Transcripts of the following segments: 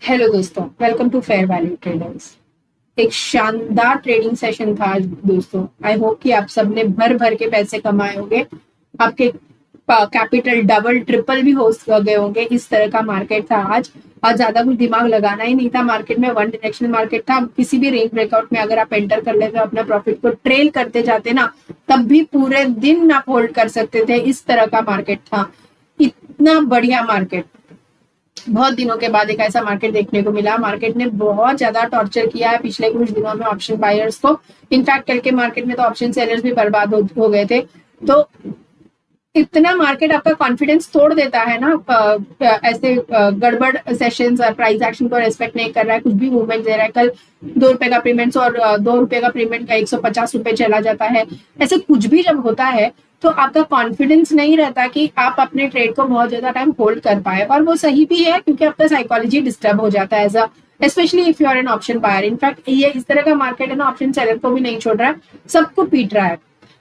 Hello दोस्तों, welcome to fair value traders. एक शानदार ट्रेडिंग सेशन था आज दोस्तों। आई होप कि आप सबने भर भर के पैसे कमाए होंगे। आपके कैपिटल डबल ट्रिपल भी हो गए होंगे। इस तरह का मार्केट था आज। और ज्यादा कुछ दिमाग लगाना ही नहीं था। मार्केट में वन डायरेक्शनल मार्केट था। किसी भी रेंज ब्रेकआउट में अगर आप एंटर कर लेते अपना प्रॉफिट को ट्रेल करते जाते ना, तब भी पूरे दिन आप होल्ड कर सकते थे। इस तरह का मार्केट था। इतना बढ़िया मार्केट बहुत दिनों के बाद एक ऐसा मार्केट देखने को मिला। मार्केट ने बहुत ज्यादा टॉर्चर किया है पिछले कुछ दिनों में ऑप्शन बायर्स को। इनफैक्ट कल के मार्केट में तो ऑप्शन सेलर्स भी बर्बाद हो गए थे। तो इतना मार्केट आपका कॉन्फिडेंस तोड़ देता है ना। ऐसे गड़बड़ सेशंस और प्राइस एक्शन को रेस्पेक्ट नहीं कर रहा है, कुछ भी मूवमेंट दे रहा है। कल ₹2 का प्रीमियंस और ₹2 का प्रीमियंट का ₹150 चला जाता है। ऐसे कुछ भी जब होता है तो आपका कॉन्फिडेंस नहीं रहता कि आप अपने ट्रेड को बहुत ज्यादा टाइम होल्ड कर पाए। और वो सही भी है, क्योंकि आपका साइकोलॉजी डिस्टर्ब हो जाता है as especially if you are an option buyer. In fact ये इस तरह का मार्केट है ना, ऑप्शन सेलर को भी नहीं छोड़ रहा है, सबको पीट रहा है।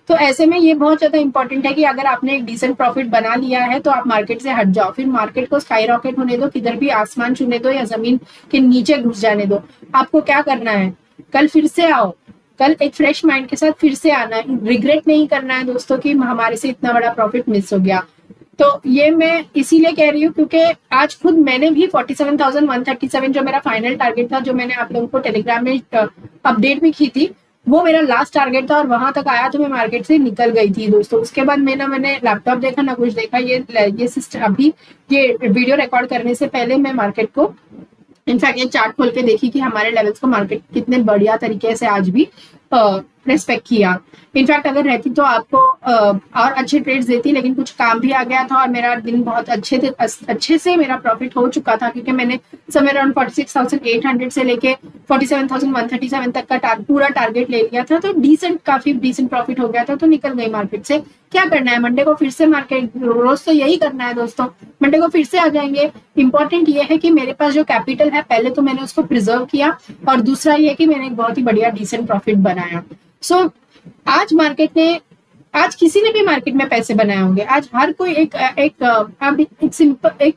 तो ऐसे में ये बहुत ज्यादा इंपॉर्टेंट है कि अगर आपने एक डिसेंट प्रॉफिट बना लिया है तो आप मार्केट से हट जाओ। फिर मार्केट को स्काई रॉकेट होने दो, किधर भी आसमान छूने दो या जमीन के नीचे घुस जाने दो। आपको क्या करना है, कल फिर से आओ। कल एक फ्रेश माइंड के साथ फिर से आना है। रिग्रेट नहीं करना है दोस्तों कि हमारे से इतना बड़ा प्रॉफिट मिस हो गया। तो ये मैं इसीलिए कह रही हूँ क्योंकि आज खुद मैंने भी 47,137 जो मेरा फाइनल टारगेट था, जो मैंने आप लोगों को टेलीग्राम में अपडेट भी की थी, वो मेरा लास्ट टारगेट था और वहां तक आया तो मैं मार्केट से निकल गई थी दोस्तों। उसके बाद मैंने लैपटॉप देखा ना कुछ देखा। ये सिस्टम अभी ये वीडियो रिकॉर्ड करने से पहले मैं मार्केट को इनफैक्ट ये चार्ट खोल के देखी कि हमारे लेवल्स को मार्केट कितने बढ़िया तरीके से आज भी रेस्पेक्ट किया। इनफैक्ट अगर रहती तो आपको और अच्छे ट्रेड्स देती, लेकिन कुछ काम भी आ गया था और मेरा दिन बहुत अच्छे से मेरा प्रॉफिट हो चुका था, क्योंकि मैंने समवेयर अराउंड 46,800 से लेके 47,137 तक का पूरा टारगेट ले लिया था। तो काफी डिसेंट प्रॉफिट हो गया था। तो निकल गई मार्केट से। क्या करना है, मंडे को फिर से मार्केट, रोज तो यही करना है दोस्तों। मंडे को फिर से आ जाएंगे। इंपॉर्टेंट ये है कि मेरे पास जो कैपिटल है पहले तो मैंने उसको प्रिजर्व किया, और दूसरा ये कि मैंने एक बहुत ही बढ़िया डिसेंट प्रॉफिट बनाया। आज मार्केट ने, आज किसी ने भी मार्केट में पैसे बनाए होंगे। आज हर कोई एक सिंपल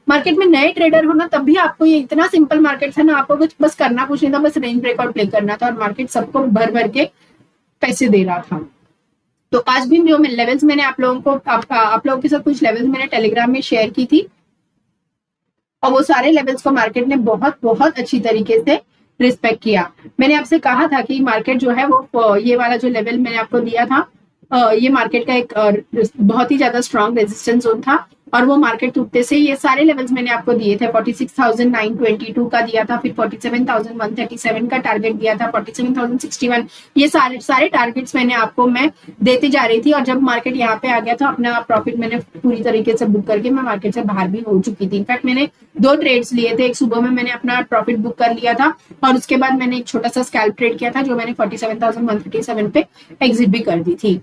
मार्केट में नए ट्रेडर हो ना, तब भी आपको ये इतना सिंपल मार्केट था ना, आपको कुछ बस करना कुछ नहीं था, बस रेंज ब्रेकआउट प्ले करना था और मार्केट सबको भर भर के पैसे दे रहा था। तो आज भी जो लेवल्स मैंने आप लोगों के साथ कुछ लेवल्स मैंने टेलीग्राम में शेयर की थी, और वो सारे लेवल्स को मार्केट ने बहुत बहुत अच्छी तरीके से रिस्पेक्ट किया। मैंने आपसे कहा था कि मार्केट जो है वो ये वाला जो लेवल मैंने आपको दिया था, ये मार्केट का एक बहुत ही ज्यादा स्ट्रॉन्ग रेजिस्टेंस जोन था, और वो मार्केट टूटते से ये सारे लेवल्स मैंने आपको दिए थे। 46,922 का दिया था, फिर 47,137 का टारगेट दिया था, 47,061। ये सारे टारगेट्स मैं देती जा रही थी। और जब मार्केट यहाँ पे आ गया था, अपना प्रॉफिट मैंने पूरी तरीके से बुक करके मैं मार्केट से बाहर भी हो चुकी थी। इनफैक्ट मैंने 2 ट्रेड्स लिए थे। एक सुबह में मैंने अपना प्रॉफिट बुक कर लिया था, और उसके बाद मैंने एक छोटा सा स्कैल्प ट्रेड किया था, जो मैंने 47,137 पे एग्जिट भी कर दी थी।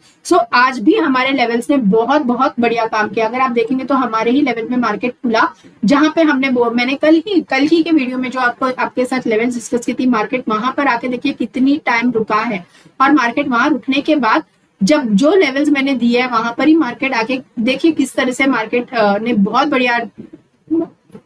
आज भी हमारे लेवल्स ने बहुत बहुत बढ़िया काम किया। अगर आप देखेंगे तो हमारे ही लेवल में मार्केट खुला, जहां पे मैंने कल ही के वीडियो में जो आपके साथ लेवल्स डिस्कस की थी, मार्केट वहां पर आके देखिए कितनी टाइम रुका है। और मार्केट वहां रुकने के बाद जब जो लेवल्स मैंने दिए है वहां पर ही मार्केट आके देखिए किस तरह से मार्केट ने बहुत बढ़िया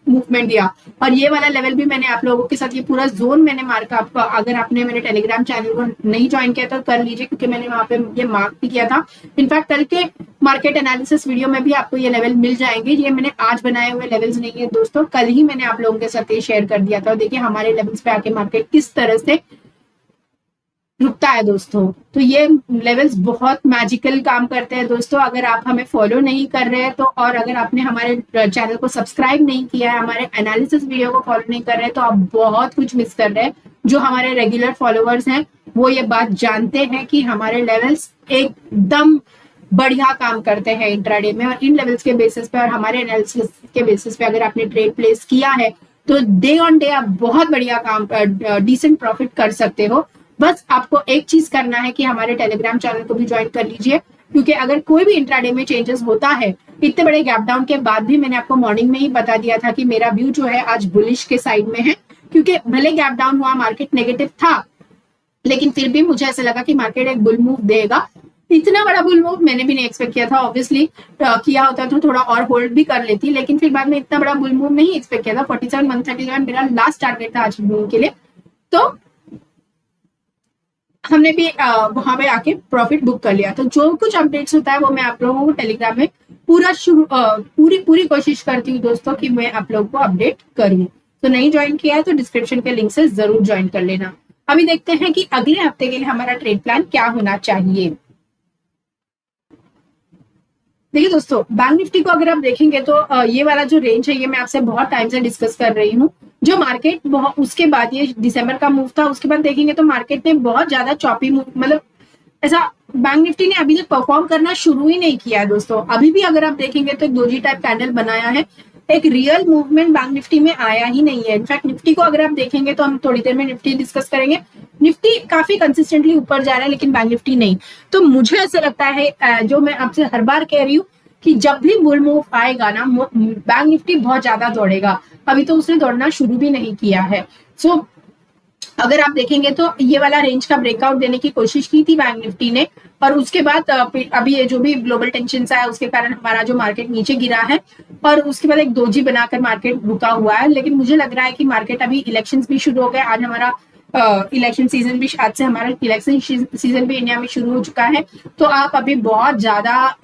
मूवमेंट दिया। और ये वाला लेवल भी मैंने आप लोगों के साथ, ये पूरा जोन मैंने मार्क, आपको अगर आपने मेरे टेलीग्राम चैनल को नहीं ज्वाइन किया तो कर लीजिए, क्योंकि मैंने वहां पे ये मार्क भी किया था। इनफैक्ट कल के मार्केट एनालिसिस वीडियो में भी आपको ये लेवल मिल जाएंगे। ये मैंने आज बनाए हुए लेवल्स नहीं है दोस्तों, कल ही मैंने आप लोगों के साथ ये शेयर कर दिया था। और देखिए हमारे लेवल्स पे आके मार्केट किस तरह से रुकता है दोस्तों। तो ये लेवल्स बहुत मैजिकल काम करते हैं दोस्तों। अगर आप हमें फॉलो नहीं कर रहे हैं तो, और अगर आपने हमारे चैनल को सब्सक्राइब नहीं किया है, हमारे एनालिसिस वीडियो को फॉलो नहीं कर रहे हैं, तो आप बहुत कुछ मिस कर रहे हैं। जो हमारे रेगुलर फॉलोअर्स हैं वो ये बात जानते हैं कि हमारे लेवल्स एकदम बढ़िया काम करते हैं इंट्राडे में। और इन लेवल्स के बेसिस पे और हमारे एनालिसिस के बेसिस पे अगर आपने ट्रेड प्लेस किया है तो डे ऑन डे आप बहुत बढ़िया काम, डिसेंट प्रॉफिट कर सकते हो। बस आपको एक चीज करना है कि हमारे टेलीग्राम चैनल को भी ज्वाइन कर लीजिए, क्योंकि अगर कोई भी इंट्राडे में चेंजेस होता है, इतने बड़े गैप डाउन के बाद भी मैंने आपको मॉर्निंग में ही बता दिया था कि मेरा व्यू जो है आज बुलिश के साइड में है। क्योंकि भले गैप डाउन हुआ, मार्केट नेगेटिव था, लेकिन फिर भी मुझे ऐसा लगा कि मार्केट एक बुल मूव देगा। इतना बड़ा बुल मूव मैंने भी नहीं एक्सपेक्ट किया था। ऑब्वियसली किया होता तो थोड़ा और होल्ड भी कर लेती, लेकिन फिर बाद में इतना बड़ा बुल मूव नहीं एक्सपेक्ट किया था। 47,137 मेरा लास्ट टारगेट था आज के लिए। तो हमने भी वहां पे आके प्रॉफिट बुक कर लिया। तो जो कुछ अपडेट्स होता है वो मैं आप लोगों को टेलीग्राम में पूरी पूरी कोशिश करती हूँ दोस्तों कि मैं आप लोगों को अपडेट करूँ। तो नहीं ज्वाइन किया है तो डिस्क्रिप्शन के लिंक से जरूर ज्वाइन कर लेना। अभी देखते हैं कि अगले हफ्ते के लिए हमारा ट्रेड प्लान क्या होना चाहिए। देखिए दोस्तों, बैंक निफ्टी को अगर आप देखेंगे तो ये वाला जो रेंज है ये मैं आपसे बहुत टाइम से डिस्कस कर रही हूँ। जो मार्केट उसके बाद ये दिसंबर का मूव था, उसके बाद देखेंगे तो मार्केट ने बहुत ज्यादा चॉपी मूव, मतलब ऐसा बैंक निफ्टी ने अभी तक परफॉर्म करना शुरू ही नहीं किया है दोस्तों। अभी भी अगर आप देखेंगे तो एक दोजी टाइप कैंडल बनाया है, एक रियल मूवमेंट बैंक निफ्टी में आया ही नहीं है। इनफैक्ट निफ्टी को अगर आप देखेंगे तो हम थोड़ी देर में निफ्टी डिस्कस करेंगे, निफ्टी काफी कंसिस्टेंटली ऊपर जा रहा है लेकिन बैंक निफ्टी नहीं। तो मुझे ऐसा लगता है जो मैं आपसे हर बार कह रही हूँ कि जब भी बुल मूव आएगा ना बैंक निफ्टी बहुत ज्यादा दौड़ेगा। अभी तो उसने दौड़ना शुरू भी नहीं किया है। सो अगर आप देखेंगे तो ये वाला रेंज का ब्रेकआउट देने की कोशिश की थी बैंक निफ्टी ने, और उसके बाद अभी ये जो भी ग्लोबल टेंशन आया उसके कारण हमारा जो मार्केट नीचे गिरा है, और उसके बाद एक दोजी बनाकर मार्केट रुका हुआ है। लेकिन मुझे लग रहा है कि मार्केट अभी इलेक्शंस भी शुरू हो गए। आज हमारा इलेक्शन सीजन भी, आज से हमारा इलेक्शन सीजन भी इंडिया में शुरू हो चुका है। तो आप अभी बहुत ज्यादा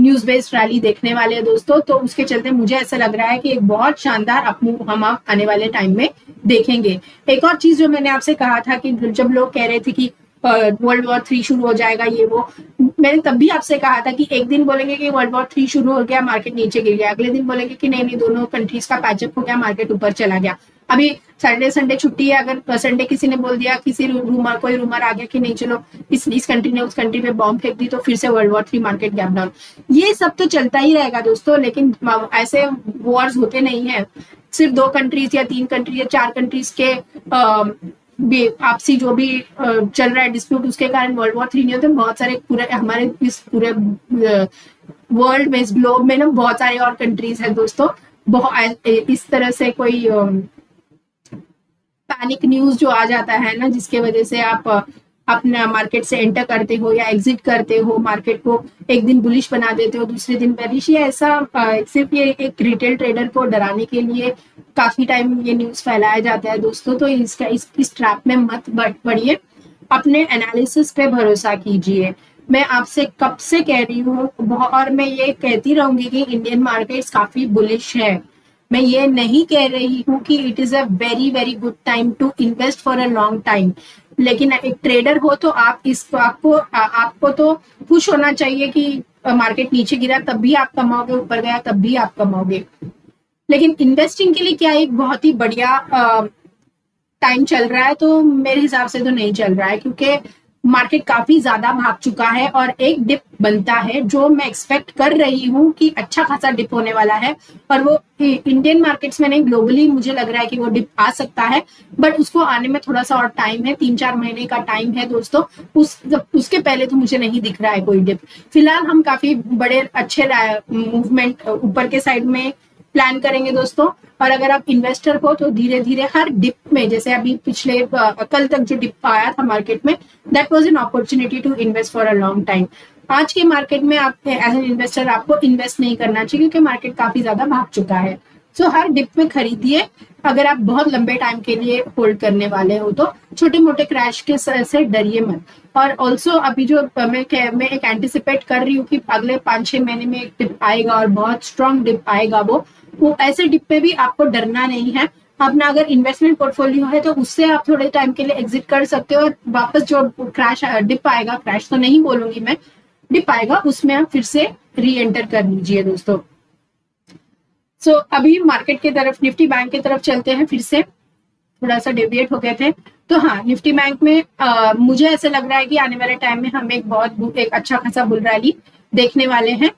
न्यूज बेस्ड रैली देखने वाले हैं दोस्तों। तो उसके चलते मुझे ऐसा लग रहा है कि एक बहुत शानदार अपमूव हम आने वाले टाइम में देखेंगे। एक और चीज जो मैंने आपसे कहा था कि जब लोग कह रहे थे कि वर्ल्ड वॉर 3 शुरू हो जाएगा ये वो, मैंने तब भी आपसे कहा था कि एक दिन बोलेंगे कि वर्ल्ड वॉर 3 शुरू हो गया, मार्केट नीचे गिर गया, अगले दिन बोलेंगे कि नहीं नहीं दोनों कंट्रीज का पैचअप हो गया, मार्केट ऊपर चला गया। अभी सैटरडे संडे छुट्टी है, अगर संडे किसी ने बोल दिया, किसी कोई रूमर आ गया कि नहीं चलो इस कंट्री ने उस कंट्री पे बॉम्ब फेंक दी, तो फिर से world war 3 market gap down, ये सब तो चलता ही रहेगा दोस्तों। लेकिन ऐसे वॉर्स होते नहीं है सिर्फ 2 कंट्रीज या 3 कंट्रीज या 4 कंट्रीज के आपसी जो भी चल रहा है डिस्प्यूट, उसके कारण वर्ल्ड वॉर 3 नहीं होते। बहुत सारे पूरे हमारे इस पूरे वर्ल्ड में, इस ग्लोब में ना बहुत सारे और कंट्रीज है दोस्तों। बहुत इस तरह से कोई पैनिक न्यूज जो आ जाता है ना, जिसके वजह से आप अपना मार्केट से एंटर करते हो या एग्जिट करते हो, मार्केट को एक दिन बुलिश बना देते हो, दूसरे दिन बेरिश, ये ऐसा सिर्फ ये एक रिटेल ट्रेडर को डराने के लिए काफी टाइम ये न्यूज फैलाया जाता है दोस्तों। तो इसका इस ट्रैप में मत पड़िए, अपने एनालिसिस पे भरोसा कीजिए। मैं आपसे कब से कह रही हूँ और मैं ये कहती रहूंगी कि इंडियन मार्केट्स काफी बुलिश है। मैं ये नहीं कह रही हूँ कि it is a very very good time to invest for a long time, लेकिन एक ट्रेडर हो तो आपको तो खुश होना चाहिए कि मार्केट नीचे गिरा तब भी आप कमाओगे, ऊपर गया तब भी आप कमाओगे। लेकिन इन्वेस्टिंग के लिए क्या एक बहुत ही बढ़िया टाइम चल रहा है? तो मेरे हिसाब से तो नहीं चल रहा है, क्योंकि मार्केट काफी ज्यादा भाग चुका है और एक डिप बनता है जो मैं एक्सपेक्ट कर रही हूँ कि अच्छा खासा डिप होने वाला है। और वो इंडियन मार्केट्स में नहीं, ग्लोबली मुझे लग रहा है कि वो डिप आ सकता है, बट उसको आने में थोड़ा सा और टाइम है, 3-4 महीने का टाइम है दोस्तों। उसके पहले तो मुझे नहीं दिख रहा है कोई डिप। फिलहाल हम काफी बड़े अच्छे मूवमेंट ऊपर के साइड में प्लान करेंगे दोस्तों। और अगर आप इन्वेस्टर हो तो धीरे धीरे हर डिप में, जैसे अभी पिछले कल तक जो डिप आया था मार्केट में, that was an opportunity to invest for a long time. आज के मार्केट में आप एज एन इन्वेस्टर आपको इन्वेस्ट नहीं करना चाहिए, क्योंकि मार्केट काफी ज्यादा भाग चुका है। सो हर डिप में खरीदिए अगर आप बहुत लंबे टाइम के लिए होल्ड करने वाले हो तो। छोटे मोटे क्रैश के से डरिए मत। और ऑल्सो अभी जो मैं एक एंटिसिपेट कर रही हूँ कि अगले 5-6 महीने में एक डिप आएगा और बहुत स्ट्रॉन्ग डिप आएगा, वो ऐसे डिप पे भी आपको डरना नहीं है। अपना अगर इन्वेस्टमेंट पोर्टफोलियो है तो उससे आप थोड़े टाइम के लिए एग्जिट कर सकते हो, और वापस जो क्रैश डिप आएगा, क्रैश तो नहीं बोलूंगी मैं, डिप आएगा, उसमें आप फिर से री एंटर कर लीजिए दोस्तों। सो अभी मार्केट की तरफ, निफ्टी बैंक की तरफ चलते हैं। फिर से थोड़ा सा डेविएट हो गए थे। तो हाँ, निफ्टी बैंक में मुझे ऐसा लग रहा है कि आने वाले टाइम में हम एक अच्छा खासा बुल रैली देखने वाले हैं।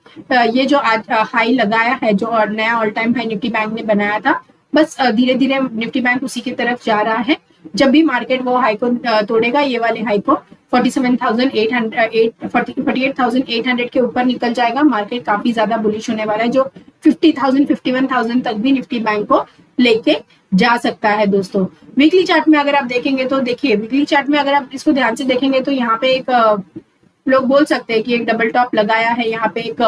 ये जो आज हाई लगाया है, जो नया all time high Nifty bank ने बनाया था, बस धीरे धीरे निफ्टी बैंक उसी की तरफ जा रहा है। जब भी मार्केट वो हाई को तोड़ेगा, ये वाले हाई को 48,800 के ऊपर निकल जाएगा, मार्केट काफी ज्यादा बुलिश होने वाला है, जो 50,000 51,000 तक भी निफ्टी बैंक को लेके जा सकता है दोस्तों। वीकली चार्ट में अगर आप देखेंगे तो देखिए, वीकली चार्ट में अगर आप इसको ध्यान से देखेंगे तो यहाँ पे एक लोग बोल सकते हैं कि एक डबल टॉप लगाया है, यहाँ पे एक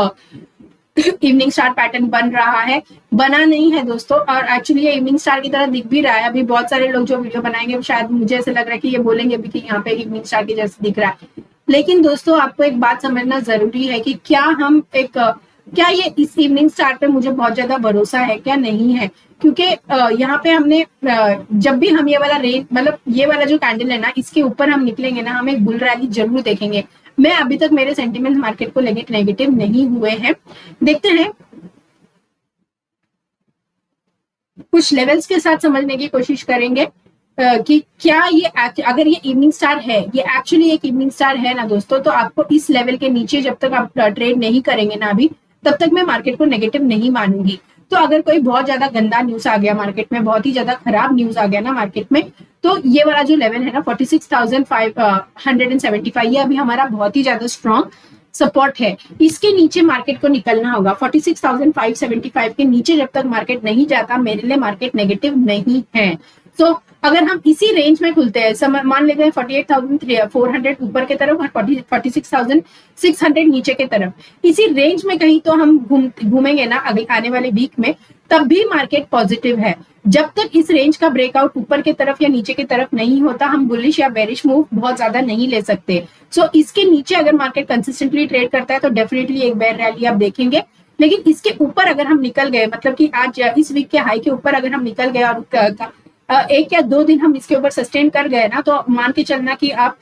इवनिंग स्टार पैटर्न बन रहा है, बना नहीं है दोस्तों, और एक्चुअली ये इवनिंग स्टार की तरह दिख भी रहा है। अभी बहुत सारे लोग जो वीडियो बनाएंगे शायद मुझे ऐसे लग रहा है कि ये बोलेंगे भी कि यहाँ पे इवनिंग स्टार की जैसे दिख रहा है। लेकिन दोस्तों आपको एक बात समझना जरूरी है कि क्या हम एक क्या ये इस इवनिंग स्टार पे मुझे बहुत ज्यादा भरोसा है क्या, नहीं है। क्योंकि यहाँ पे हमने जब भी हम ये वाला रेंज मतलब ये वाला जो कैंडल है ना, इसके ऊपर हम निकलेंगे ना, हम एक बुल रैली जरूर देखेंगे। मैं अभी तक मेरे सेंटिमेंट मार्केट को लेके नेगेटिव नहीं हुए हैं। देखते हैं, कुछ लेवल्स के साथ समझने की कोशिश करेंगे कि क्या ये अगर ये इवनिंग स्टार है, ये एक्चुअली एक इवनिंग स्टार है ना दोस्तों, तो आपको इस लेवल के नीचे जब तक आप ट्रेड नहीं करेंगे ना अभी, तब तक मैं मार्केट को नेगेटिव नहीं मानूंगी। तो अगर कोई बहुत ज्यादा गंदा न्यूज आ गया मार्केट में, बहुत ही ज्यादा खराब न्यूज आ गया ना मार्केट में, तो ये वाला जो लेवल है ना 46,575, ये अभी हमारा बहुत ही ज्यादा स्ट्रॉन्ग सपोर्ट है। इसके नीचे मार्केट को निकलना होगा। 46,575 के नीचे जब तक मार्केट नहीं जाता, मेरे लिए मार्केट नेगेटिव नहीं है। तो अगर हम इसी रेंज में खुलते हैं, मान लेते हैं 48,400 ऊपर की तरफ और 46,600 नीचे की तरफ, इसी रेंज में कहीं तो हम घूमेंगे ना आने वाले वीक में, तब भी मार्केट पॉजिटिव है। जब तक इस रेंज का ब्रेकआउट ऊपर की तरफ या नीचे की तरफ नहीं होता, हम बुलिश या बेरिश मूव बहुत ज्यादा नहीं ले सकते। सो इसके नीचे अगर मार्केट कंसिस्टेंटली ट्रेड करता है तो डेफिनेटली एक बेयर रैली आप देखेंगे। लेकिन इसके ऊपर अगर हम निकल गए, मतलब कि आज इस वीक के हाई के ऊपर अगर हम निकल गए और एक या दो दिन हम इसके ऊपर सस्टेन कर गए ना, तो मान के चलना कि आप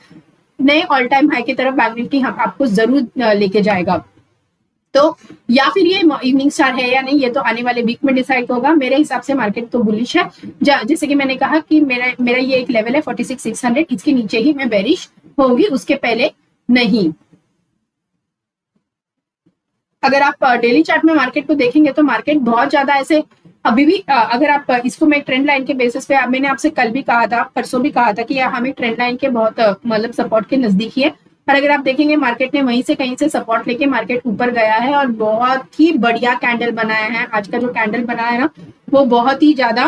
नए ऑल टाइम हाई की तरफ बैंक निफ्टी हम आपको जरूर लेके जाएगा। तो या फिर ये इवनिंग स्टार है या नहीं, ये तो आने वाले वीक में डिसाइड होगा। मेरे हिसाब से मार्केट तो बुलिश है। जैसे कि मैंने कहा कि मेरा ये एक लेवल है 46,600, इसके नीचे ही मैं बेरिश होगी, उसके पहले नहीं। अगर आप डेली चार्ट में मार्केट को देखेंगे तो मार्केट बहुत ज्यादा ऐसे अभी भी अगर आप इसको मैं ट्रेंड लाइन के बेसिस पे, मैंने आपसे कल भी कहा था, परसों भी कहा था कि हमें ट्रेंड लाइन के बहुत मतलब सपोर्ट के नजदीक ही है। और अगर आप देखेंगे मार्केट ने वहीं से कहीं से सपोर्ट लेके मार्केट ऊपर गया है और बहुत ही बढ़िया कैंडल बनाया है। आज का जो कैंडल बनाया है ना, वो बहुत ही ज्यादा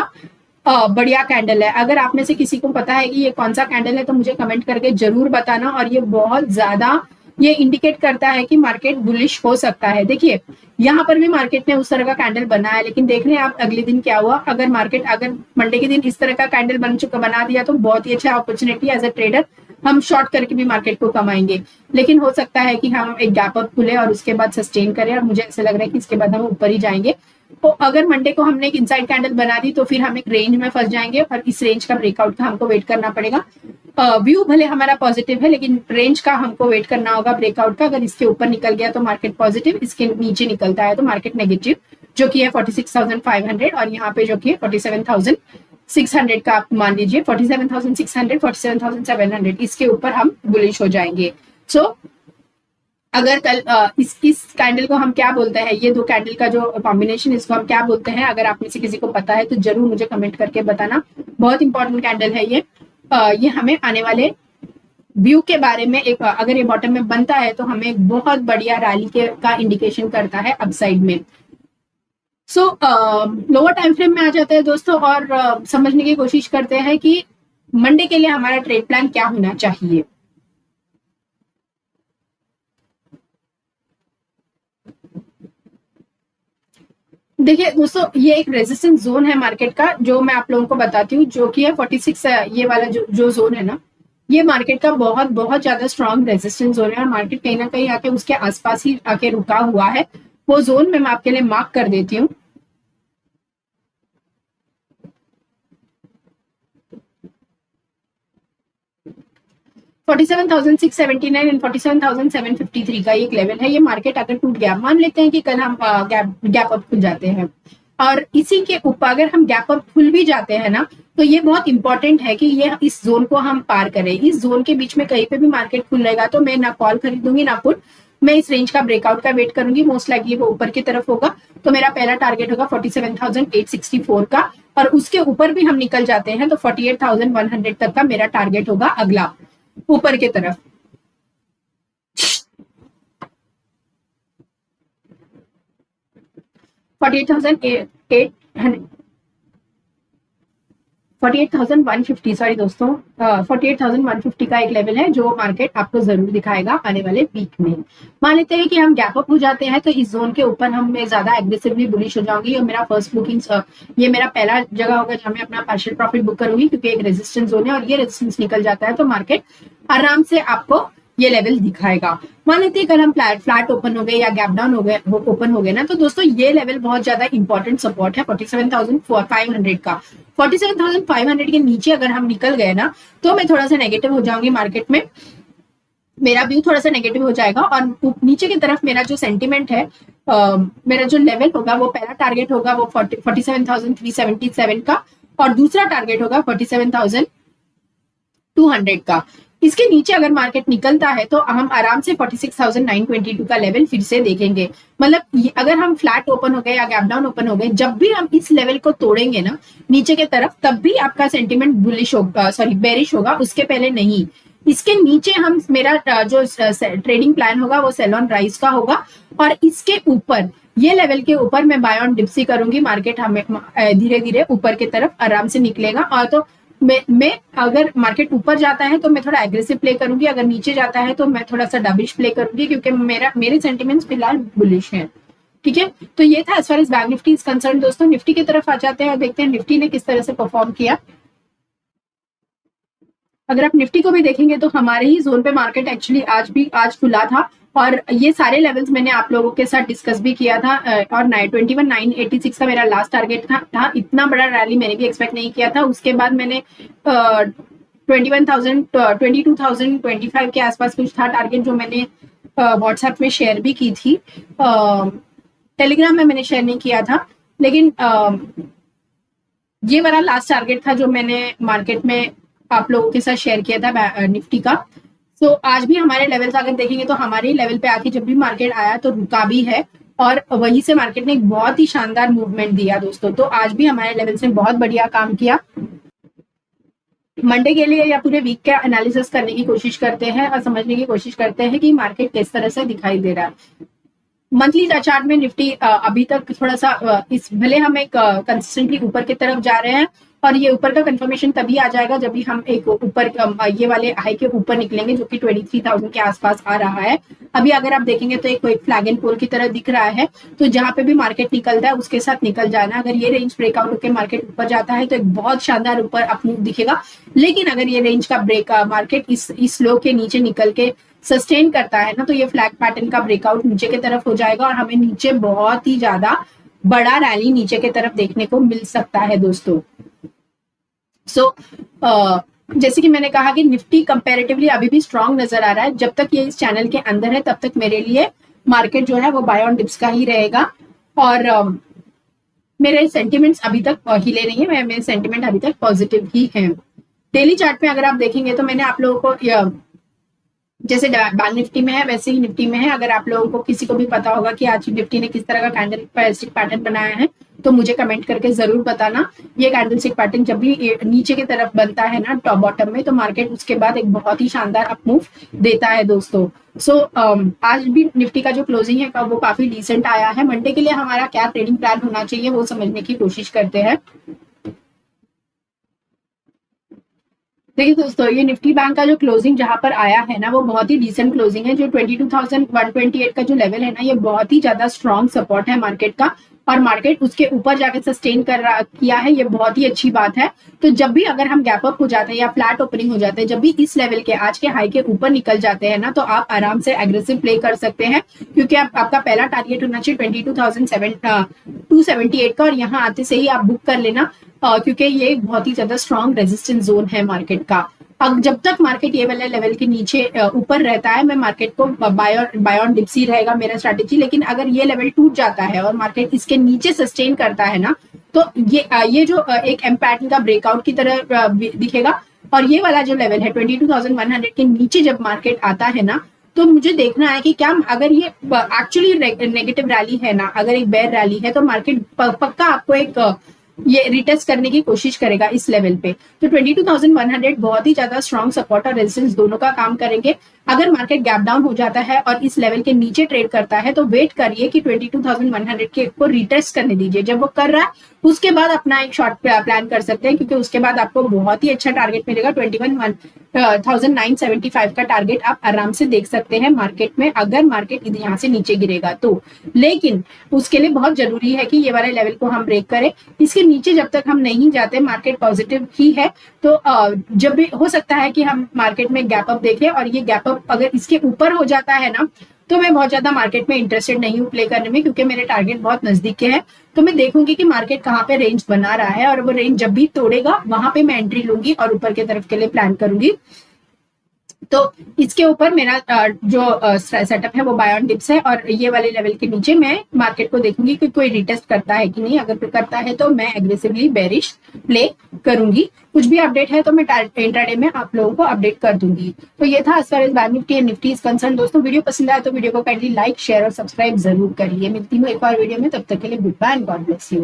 बढ़िया कैंडल है। अगर आप में से किसी को पता है कि ये कौन सा कैंडल है तो मुझे कमेंट करके जरूर बताना। और ये बहुत ज्यादा ये इंडिकेट करता है कि मार्केट बुलिश हो सकता है। देखिए यहाँ पर भी मार्केट ने उस तरह का कैंडल बनाया, लेकिन देख रहे हैं आप अगले दिन क्या हुआ। अगर मार्केट अगर मंडे के दिन इस तरह का कैंडल बना दिया तो बहुत ही अच्छा अपॉर्चुनिटी एज अ ट्रेडर, हम शॉर्ट करके भी मार्केट को कमाएंगे। लेकिन हो सकता है कि हम एक गैप अप खुले और उसके बाद सस्टेन करें, और मुझे ऐसा लग रहा है कि इसके बाद हम ऊपर ही जाएंगे। तो अगर मंडे को हमने एक इनसाइड कैंडल बना दी तो फिर हम एक रेंज में फंस जाएंगे और इस रेंज का ब्रेकआउट का हमको वेट करना पड़ेगा। व्यू भले हमारा पॉजिटिव है, लेकिन रेंज का हमको वेट करना होगा ब्रेकआउट का। अगर इसके ऊपर निकल गया तो मार्केट पॉजिटिव, इसके नीचे निकलता है तो मार्केट नेगेटिव, जो कि है 46,500, और यहाँ पे जो कि है 47,600 का आप मान लीजिए। 47,600, 47,700, इसके ऊपर हम बुलिश हो जाएंगे। सो अगर कल इस कैंडल को हम क्या बोलते हैं, ये दो कैंडल का जो कॉम्बिनेशन, इसको हम क्या बोलते हैं, अगर आप में से किसी को पता है तो जरूर मुझे कमेंट करके बताना। बहुत इंपॉर्टेंट कैंडल है ये। ये हमें आने वाले व्यू के बारे में एक, अगर ये बॉटम में बनता है तो हमें एक बहुत बढ़िया रैली के का इंडिकेशन करता है अपसाइड में। सो लोअर टाइम फ्रेम में आ जाते हैं दोस्तों, और समझने की कोशिश करते हैं कि मंडे के लिए हमारा ट्रेड प्लान क्या होना चाहिए। देखिए दोस्तों, ये एक रेजिस्टेंस जोन है मार्केट का, जो मैं आप लोगों को बताती हूँ, जो कि है 46, ये वाला जो जोन है ना, ये मार्केट का बहुत बहुत ज्यादा स्ट्रॉन्ग रेजिस्टेंस जोन है। और मार्केट कहीं ना कहीं आके उसके आसपास ही आके रुका हुआ है। वो जोन में मैं आपके लिए मार्क कर देती हूँ। Forty seven thousand six seventy nine and 47,753 का एक लेवल है। ये मार्केट अगर टूट गया, मान लेते हैं कि कल हम गैप अप खुल जाते हैं, और इसी के ऊपर अगर हम गैप अप खुल भी जाते हैं ना, तो ये बहुत इंपॉर्टेंट है कि ये इस जोन को हम पार करें। इस जोन के बीच में कहीं पे भी मार्केट खुलेगा तो मैं ना कॉल खरीदूंगी ना पुट, मैं इस रेंज का ब्रेकआउट का वेट करूंगी। मोस्ट लाइकली वो ऊपर की तरफ होगा, तो मेरा पहला टारगेट होगा 47,864 का, और उसके ऊपर भी हम निकल जाते हैं तो 48,100 तक का मेरा टारगेट होगा अगला, ऊपर की तरफ। 48,150 सॉरी दोस्तों, 48,150 का एक लेवल है जो मार्केट आपको जरूर दिखाएगा आने वाले वीक में। मान लेते हैं कि हम गैप अप हो जाते हैं तो इस जोन के ऊपर हम मैं ज्यादा एग्रेसिवली बुलिश हो जाऊंगी और मेरा फर्स्ट बुकिंग ये मेरा पहला जगह होगा जहां मैं अपना पार्शियल प्रॉफिट बुक करूंगी, क्योंकि एक रेजिस्टेंस जोन है और ये रेजिस्टेंस निकल जाता है तो मार्केट आराम से आपको ये लेवल दिखाएगा। मान लेते हैं कल हम फ्लैट ओपन हो गए या गैप डाउन हो गए ओपन हो गए ना, तो दोस्तों ये लेवल बहुत ज्यादा इंपॉर्टेंट सपोर्ट है 47,500 का। 47,500 के नीचे अगर हम निकल गए ना तो मैं थोड़ा सा नेगेटिव हो जाऊंगी मार्केट में, मेरा व्यू थोड़ा सा नेगेटिव हो जाएगा और नीचे की तरफ मेरा जो सेंटिमेंट है मेरा जो लेवल होगा वो पहला टारगेट होगा वो 47,377 का और दूसरा टारगेट होगा 47,200 का। इसके नीचे अगर मार्केट निकलता है तो हम आराम से 46,922 का लेवल फिर से देखेंगे। मतलब अगर हम फ्लैट ओपन हो गए या गैप डाउन ओपन हो गए, जब भी हम इस लेवल को तोड़ेंगे ना नीचे के तरफ, तब भी आपका सेंटिमेंट बुलिश होगा, सॉरी बेरिश होगा, उसके पहले नहीं। इसके नीचे हम मेरा जो ट्रेडिंग प्लान होगा वो सेल ऑन राइज का होगा और इसके ऊपर ये लेवल के ऊपर मैं बाय ऑन डिप्सी करूंगी। मार्केट हमें धीरे धीरे ऊपर की तरफ आराम से निकलेगा और तो मैं अगर मार्केट ऊपर जाता है तो मैं थोड़ा एग्रेसिव प्ले करूंगी, अगर नीचे जाता है तो मैं थोड़ा सा डबिश प्ले करूंगी, क्योंकि मेरे सेंटिमेंट्स फिलहाल बुलिश हैं। ठीक है, तो ये था as far as bank Nifty is concern. दोस्तों निफ्टी की तरफ आ जाते हैं और देखते हैं निफ्टी ने किस तरह से परफॉर्म किया। अगर आप निफ्टी को भी देखेंगे तो हमारे ही जोन पे मार्केट एक्चुअली आज खुला था और ये सारे लेवल्स मैंने आप लोगों के साथ डिस्कस भी किया था और 21,986 का मेरा लास्ट टारगेट था। इतना बड़ा रैली मैंने भी एक्सपेक्ट नहीं किया था। उसके बाद मैंने 21,000 22,025 के आसपास कुछ था टारगेट जो मैंने व्हाट्सएप में शेयर भी की थी, टेलीग्राम में मैंने शेयर नहीं किया था, लेकिन ये मेरा लास्ट टारगेट था जो मैंने मार्केट में आप लोगों के साथ शेयर किया था निफ्टी का। सो आज भी हमारे लेवल्स अगर देखेंगे तो हमारे लेवल पे आके जब भी मार्केट आया तो रुका भी है और वहीं से मार्केट ने एक बहुत ही शानदार मूवमेंट दिया दोस्तों। तो आज भी हमारे लेवल्स ने बहुत बढ़िया काम किया। मंडे के लिए या पूरे वीक का एनालिसिस करने की कोशिश करते हैं और समझने की कोशिश करते हैं कि मार्केट किस तरह से दिखाई दे रहा है। मंथली चार्ट में निफ्टी अभी तक थोड़ा सा इस भले हम एक कंसिस्टेंटली ऊपर की तरफ जा रहे हैं और ये ऊपर का कंफर्मेशन तभी आ जाएगा जब भी हम एक ऊपर ये वाले हाई के ऊपर निकलेंगे जो कि 23,000 के आसपास आ रहा है। अभी अगर आप देखेंगे तो एक फ्लैग एंड पोल की तरह दिख रहा है, तो जहां पे भी मार्केट निकलता है उसके साथ निकल जाना। अगर ये रेंज ब्रेकआउट होकर मार्केट ऊपर जाता है तो एक बहुत शानदार ऊपर अपमूव दिखेगा, लेकिन अगर ये रेंज का ब्रेक मार्केट इस लो के नीचे निकल के सस्टेन करता है ना तो ये फ्लैग पैटर्न का ब्रेकआउट नीचे की तरफ हो जाएगा और हमें नीचे बहुत ही ज्यादा बड़ा रैली नीचे की तरफ देखने को मिल सकता है दोस्तों। जैसे कि मैंने कहा कि निफ्टी कंपैरेटिवली अभी भी स्ट्रांग नजर आ रहा है। जब तक ये इस चैनल के अंदर है तब तक मेरे लिए मार्केट जो है वो बाय ऑन डिप्स का ही रहेगा और मेरे सेंटिमेंट्स अभी तक हिले नहीं है, मेरे सेंटिमेंट अभी तक पॉजिटिव ही है। डेली चार्ट में अगर आप देखेंगे तो मैंने आप लोगों को जैसे बैंक निफ्टी में है वैसे ही निफ्टी में है। अगर आप लोगों को किसी को भी पता होगा कि आज निफ्टी ने किस तरह का कैंडलस्टिक पैटर्न बनाया है तो मुझे कमेंट करके जरूर बताना। ये कैंडलस्टिक पैटर्न जब भी नीचे की तरफ बनता है ना टॉप बॉटम में तो मार्केट उसके बाद एक बहुत ही शानदार अपमूव देता है दोस्तों। आज भी निफ्टी का जो क्लोजिंग है वो काफी डिसेंट आया है। मंडे के लिए हमारा क्या ट्रेडिंग प्लान होना चाहिए वो समझने की कोशिश करते हैं। देखिए दोस्तों, ये निफ्टी बैंक का जो क्लोजिंग जहां पर आया है ना वो बहुत ही डिसेंट क्लोजिंग है। जो 22,128 का जो लेवल है ना ये बहुत ही ज्यादा स्ट्रॉन्ग सपोर्ट है मार्केट का और मार्केट उसके ऊपर जाके सस्टेन किया है, ये बहुत ही अच्छी बात है। तो जब भी अगर हम गैप अप हो जाते हैं या फ्लैट ओपनिंग हो जाते हैं, जब भी इस लेवल के आज के हाई के ऊपर निकल जाते हैं ना तो आप आराम से एग्रेसिव प्ले कर सकते हैं, क्योंकि आपका पहला टारगेट होना चाहिए 22,278 का और यहाँ आते से ही आप बुक कर लेना, क्योंकि ये एक बहुत ही ज्यादा स्ट्रॉन्ग रेजिस्टेंस जोन है मार्केट का। अब जब तक मार्केट ये वाले लेवल के नीचे ऊपर रहता है मैं मार्केट को बाय ऑन डिप्स ही रहेगा मेरा स्ट्रैटेजी। लेकिन अगर ये लेवल टूट जाता है और मार्केट इसके नीचे सस्टेन करता है ना तो ये जो एक एम पैटर्न का ब्रेकआउट की तरह दिखेगा और ये वाला जो लेवल है 22,100 के नीचे जब मार्केट आता है ना तो मुझे देखना है कि क्या अगर ये एक्चुअली नेगेटिव रैली है ना, अगर एक बेयर रैली है तो मार्केट पक्का आपको एक ये रिटेस्ट करने की कोशिश करेगा इस लेवल पे। तो 22,100 बहुत ही ज्यादा स्ट्रॉन्ग सपोर्ट और रेजिस्टेंस दोनों का काम करेंगे। अगर मार्केट गैप डाउन हो जाता है और इस लेवल के नीचे ट्रेड करता है तो वेट करिए कि 22,100 के को रिटेस्ट करने दीजिए। जब वो कर रहा है उसके बाद अपना एक शॉर्ट प्लान कर सकते हैं, क्योंकि उसके बाद आपको बहुत ही अच्छा टारगेट मिलेगा। 21,975 का टारगेट आप आराम से देख सकते हैं मार्केट में, अगर मार्केट यहाँ से नीचे गिरेगा तो। लेकिन उसके लिए बहुत जरूरी है कि ये वाले लेवल को हम ब्रेक करें। इसके नीचे जब तक हम नहीं जाते, मार्केट पॉजिटिव ही है, तो जब भी हो सकता है कि हम मार्केट में गैप अप देखें, और ये गैप अप अगर इसके ऊपर हो जाता है ना, तो मैं बहुत ज्यादा मार्केट में इंटरेस्टेड नहीं हूँ प्ले करने में, क्योंकि मेरे टारगेट बहुत नजदीक के हैं। तो मैं देखूंगी कि मार्केट कहाँ पे रेंज बना रहा है, और वो रेंज जब भी तोड़ेगा वहां पे मैं एंट्री लूंगी और ऊपर की तरफ के लिए प्लान करूंगी। तो इसके ऊपर मेरा जो सेटअप है वो बाय ऑन डिप्स है, और ये वाले लेवल के नीचे मैं मार्केट को देखूंगी कि कोई रिटेस्ट करता है कि नहीं। अगर करता है तो मैं एग्रेसिवली बेरिश प्ले करूंगी। कुछ भी अपडेट है तो मैं इंट्राडे में आप लोगों को अपडेट कर दूंगी। तो ये था as far as bank Nifty and Nifty is concern. दोस्तों वीडियो पसंद आया तो वीडियो को काइंडली लाइक, शेयर और सब्सक्राइब जरूर करिए। मिलती हूँ एक और वीडियो में, तब तक के लिए good bye and God bless you.